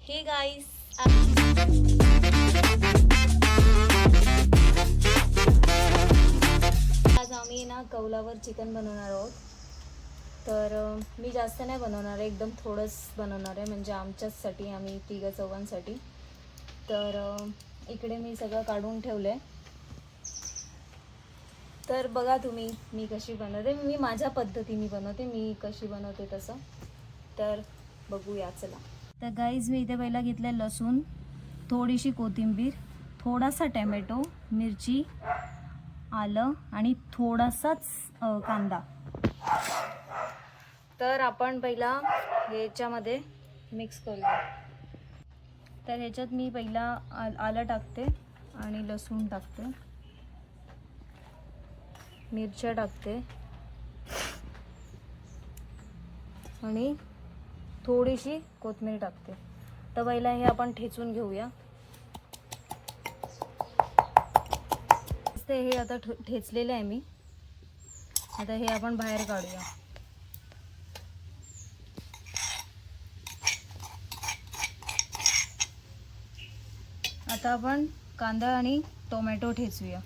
Hey guys, आज आम्ही ना कौलावर चिकन बनवणार आहोत. तर मी जास्त नाही बनवणार आहे, एकदम थोडंच बनवणार आहे, म्हणजे आमच्याचसाठी, आम्ही तिघं चौघांसाठी. तर इकडे मी सगळं काढून ठेवलं आहे. तर बघा तुम्ही मी कशी बनवते. मी माझ्या पद्धतीने बनवते, मी कशी बनवते तसं. तर बघूया चला. तर गाईज मी इथे पहिला घेतलं लसूण, थोडीशी कोथिंबीर, थोडासा टॅमॅटो, मिरची, आलं आणि थोडासाच कांदा. तर आपण पहिला ह्याच्यामध्ये मिक्स करूया. तर ह्याच्यात मी पहिला आलं टाकते आणि लसूण टाकते, मिरच्या टाकते आणि थोडीशी कोथिंबीर टाकते. तर पहिला हे आपण ठेचून घेऊया. हे आता ठेचलेलं आहे मी. आता हे आपण बाहेर काढूया. आता आपण कांदा आणि टोमॅटो ठेचूया.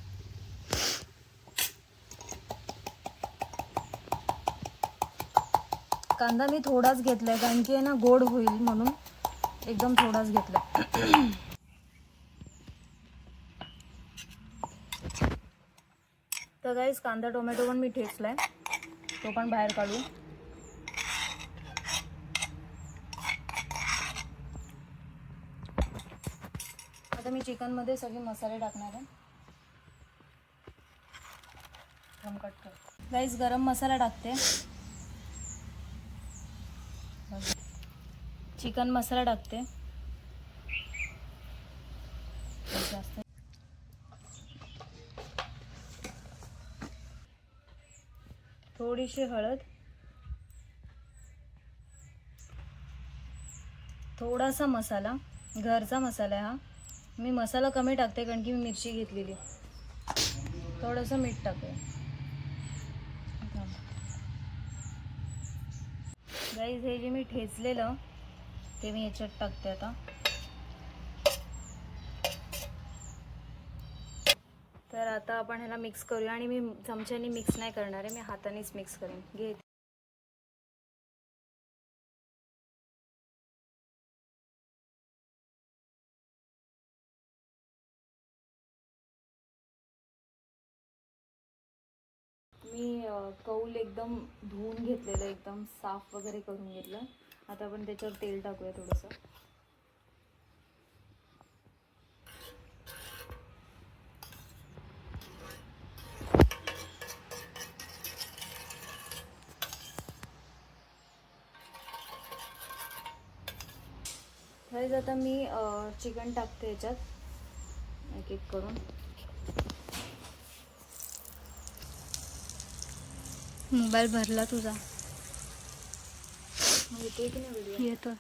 कांदा मी थोडाच घेतलाय, कारण की ना गोड होईल म्हणून एकदम थोडाच घेतलाय. तर गाईस, कांदा टोमॅटो पण मी ठेचलाय, तो पण बाहेर काढू. आता मी चिकन मध्ये सगळे मसाले टाकणार आहे. गाईस, गरम मसाला टाकते, चिकन मसाला टाकते, थोडीशी हळद, थोडासा मसाला, घरचा मसाला आहे हा. मी मसाला कमी टाकते कारण की मी मिरची घेतलेली. थोडंसं मीठ टाकूया. गाईज, हे जे मी ठेचलेलं ते मी याच्यात टाकते आता. तर आता आपण ह्याला मिक्स करूया, आणि मी चमच्याने मिक्स नाही करणार आहे, मी हातानेच मिक्स करेन. घे. मी कौल एकदम धुवून घेतलेलं, एकदम साफ वगैरे करून घेतलं. आता आपण त्याच्यावर तेल टाकूया थोडंसं. गाईज, आता मी चिकन टाकते याच्यात एक एक करून. मोबाईल भरला तुझा? येतोय की नाही व्हिडिओ? येतो.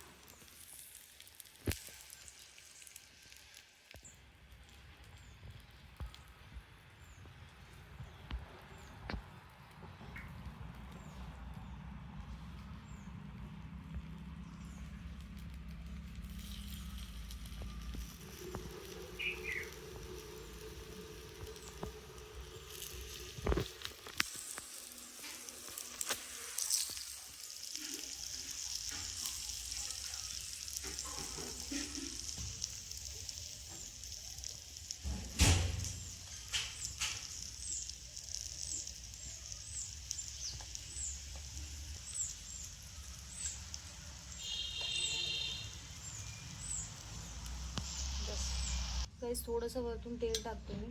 गाईज, थोडंसं वरतून तेल टाकते मी.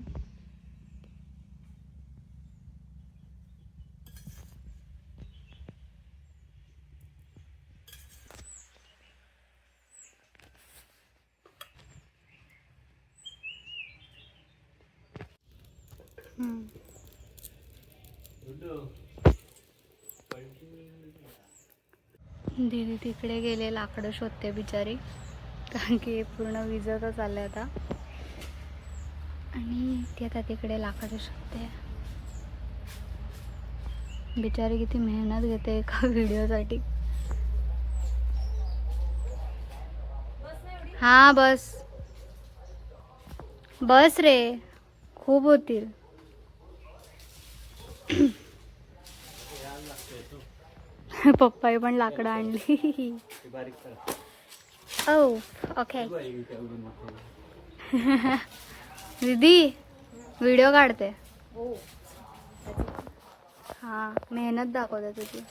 दीदी तिकडे गेले लाकडं शोधते बिचारी, कारण की पूर्ण विजतच आलं आता. आणि ती आता तिकडे लाकडं शोधते. बिचारी किती मेहनत घेते एका व्हिडिओसाठी. बस ना एवढी हा बस बस रे, खूप होतील. पप्पाई पण लाकडं आणली. ओ ओके. दीदी व्हिडिओ काढते. हो. हा मेहनत दाखवते तुझी.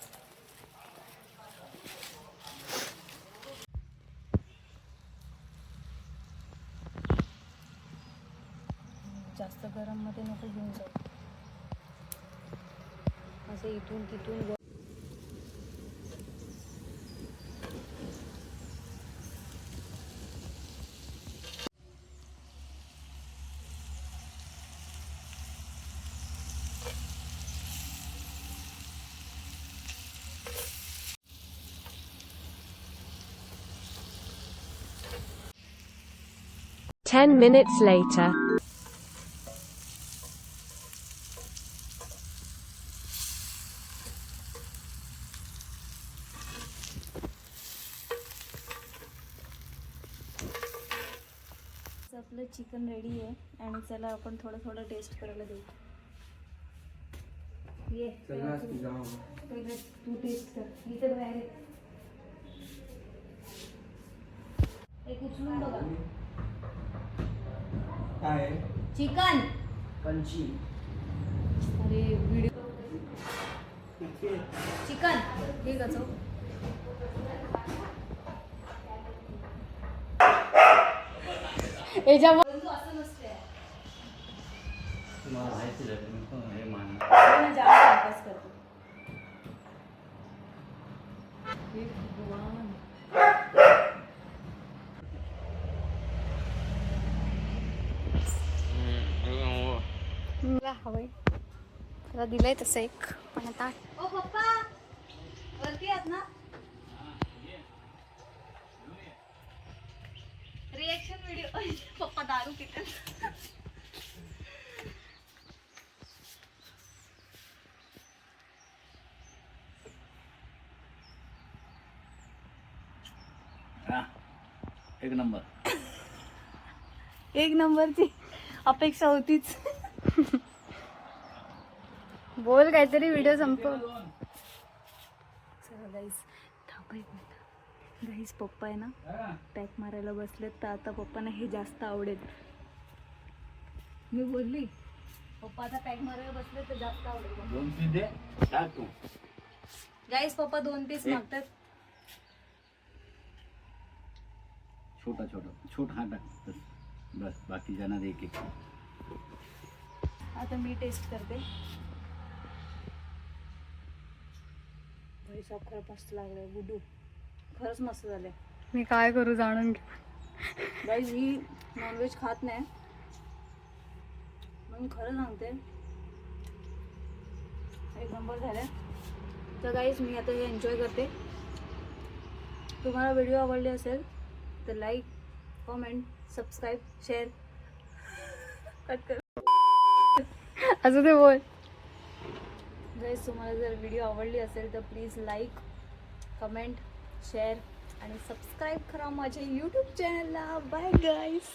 जास्त गरम मध्ये नको घेऊन जाऊ. असं इथून तिथून Ten minutes later. आपलं चिकन रेडी आहे आणि चला आपण थोडं थोडं टेस्ट करायला देऊ. ये पहिले तू टेस्ट कर. इथे बाहेर ये. एक उचलून बघा. काय चिकन. कंची अरे व्हिडिओ. चिकन हे कसं असं नसते. तुम्हाला माहिती झालं मी पण हे मान मी जाम टाइमपास करते. हे भगवान. मला हवंय, त्याला दिलंय तसं एक, पण आता ओ पप्पा वरती आहात ना. Reaction video. पप्पा दारू पितात. एक नंबर. एक नंबरची अपेक्षा होतीच. बोल काहीतरी, व्हिडिओ संपव. चला गाईस थांबा एक मिनिट. गाईस पप्पा आहे ना पॅक मारायला बसलेत, तर आता पप्पांना हे जास्त आवडेल. मी बोलली पप्पा आता पॅक मारायला बसले तर जास्त आवडेल. 2 पीस दे टाक तू. गाईस पप्पा 2 पीस मागतात. छोटा छोटा हा टाक बस. बस बाकी जाना दे एक. आता मी टेस्ट करते. भाई साखर मस्त लागलाय गुडू. खरंच मस्त झालंय. मी काय करू जाणून घे. गाईज मी नॉनव्हेज खात नाही, म्हणून खरं सांगते एक नंबर झालं. तर गाईज मी आता हे एन्जॉय करते. तुम्हाला व्हिडिओ आवडले असेल तर like, comment, subscribe, share. Cut कर. असं ते बोल. गाईज तुम्हाला जर व्हिडिओ आवडली असेल तर प्लीज लाईक, कमेंट, शेअर आणि सबस्क्राईब करा माझ्या यूट्यूब चॅनलला. Bye guys.